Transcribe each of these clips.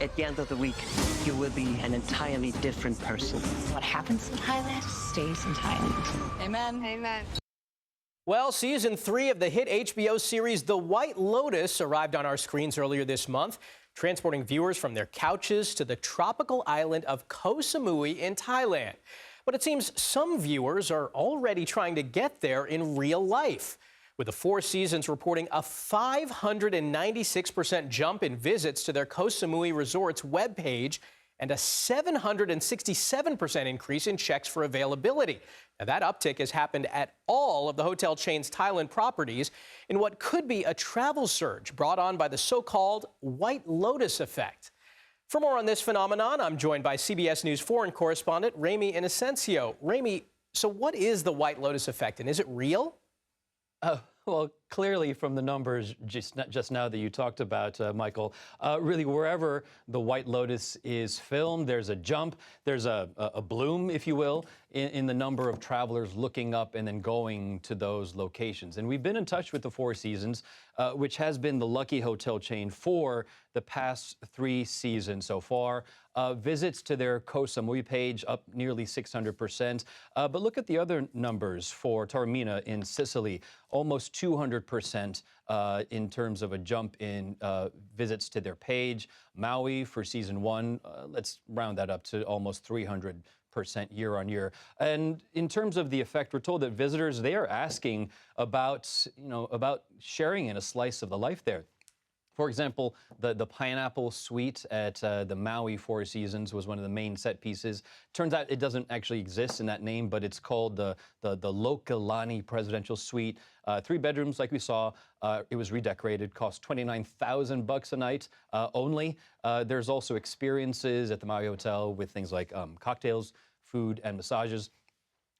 At the end of the week, you will be an entirely different person. What happens in Thailand stays in Thailand. Amen. Amen. Well, season 3 of the hit HBO series The White Lotus arrived on our screens earlier this month, transporting viewers from their couches to the tropical island of Koh Samui in Thailand. But it seems some viewers are already trying to get there in real life, with the 4 seasons reporting a 596% jump in visits to their Koh Samui Resort's webpage and a 767% increase in checks for availability. Now, that uptick has happened at all of the hotel chain's Thailand properties in what could be a travel surge brought on by the so-called White Lotus effect. For more on this phenomenon, I'm joined by CBS News foreign correspondent Ramy Inocencio. Ramy, so what is the White Lotus effect, and is it real? Well, clearly from the numbers just now that you talked about, Michael, really wherever the White Lotus is filmed, there's a jump, there's a bloom, if you will, in the number of travelers looking up and then going to those locations. And we've been in touch with the 4 seasons, which has been the lucky hotel chain for the past 3 seasons so far. Visits to their Koh Samui page up nearly 600%. But look at the other numbers for Taormina in Sicily, almost 200% in terms of a jump in visits to their page. Maui for season 1, let's round that up to almost 300% year-on-year. And in terms of the effect, we're told that visitors, they are asking about sharing in a slice of the life there. For example, the pineapple suite at the Maui 4 Seasons was one of the main set pieces. Turns out it doesn't actually exist in that name, but it's called the Lokelani Presidential Suite. 3 bedrooms, like we saw. It was redecorated, cost $29,000 a night only. There's also experiences at the Maui Hotel with things like cocktails, food, and massages.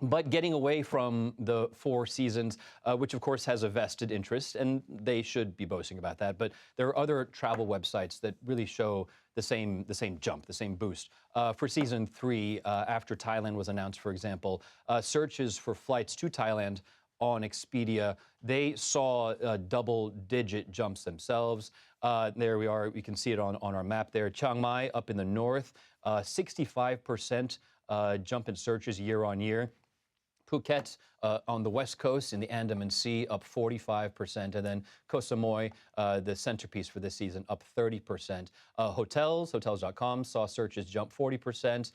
But getting away from the 4 seasons, which of course has a vested interest, and they should be boasting about that. But there are other travel websites that really show the same jump, the same boost. For season 3, after Thailand was announced, for example, searches for flights to Thailand on Expedia, they saw double-digit jumps themselves. There we are. We can see it on our map there. Chiang Mai up in the north, 65% jump in searches year-on-year. Phuket on the west coast in the Andaman Sea up 45%, and then Koh Samui, the centerpiece for this season, up 30%. Hotels.com saw searches jump 40%,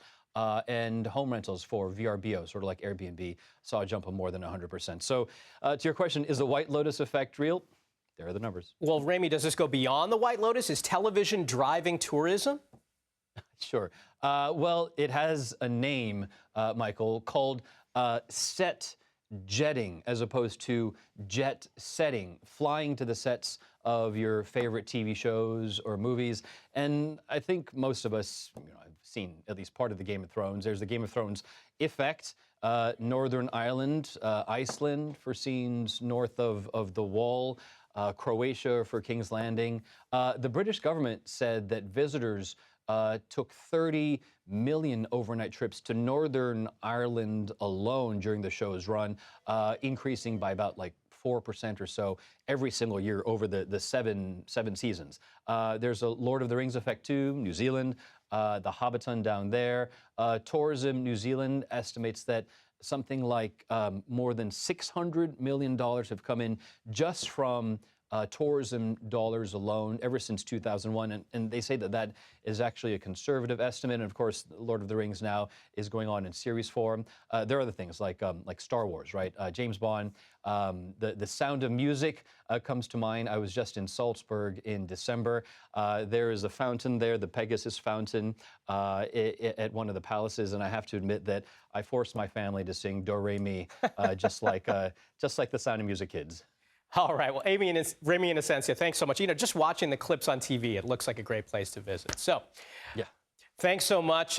and home rentals for VRBO, sort of like Airbnb, saw a jump of more than 100%. So to your question, is the White Lotus effect real? There are the numbers. Well, Ramy, does this go beyond the White Lotus? Is television driving tourism? Sure. Well, it has a name, Michael, called set jetting, as opposed to jet setting, flying to the sets of your favorite TV shows or movies. And I think most of us, have seen at least part of the Game of Thrones. There's the Game of Thrones effect. Northern Ireland, Iceland for scenes north of the Wall, Croatia for King's Landing. The British government said that visitors took 30 million overnight trips to Northern Ireland alone during the show's run, increasing by about 4% or so every single year over the seven seasons. There's a Lord of the Rings effect too, New Zealand, the Hobbiton down there. Tourism New Zealand estimates that something like more than $600 million have come in just from tourism dollars alone ever since 2001, and they say that is actually a conservative estimate. And of course, Lord of the Rings now is going on in series form. There are other things like Star Wars, right? James Bond. The Sound of Music comes to mind. I was just in Salzburg in December. There is a fountain there, the Pegasus Fountain, at one of the palaces, and I have to admit that I forced my family to sing Do Re Mi, just like the Sound of Music kids. All right. Well, Ramy Inocencio, thanks so much. Just watching the clips on TV, it looks like a great place to visit. So, yeah, thanks so much.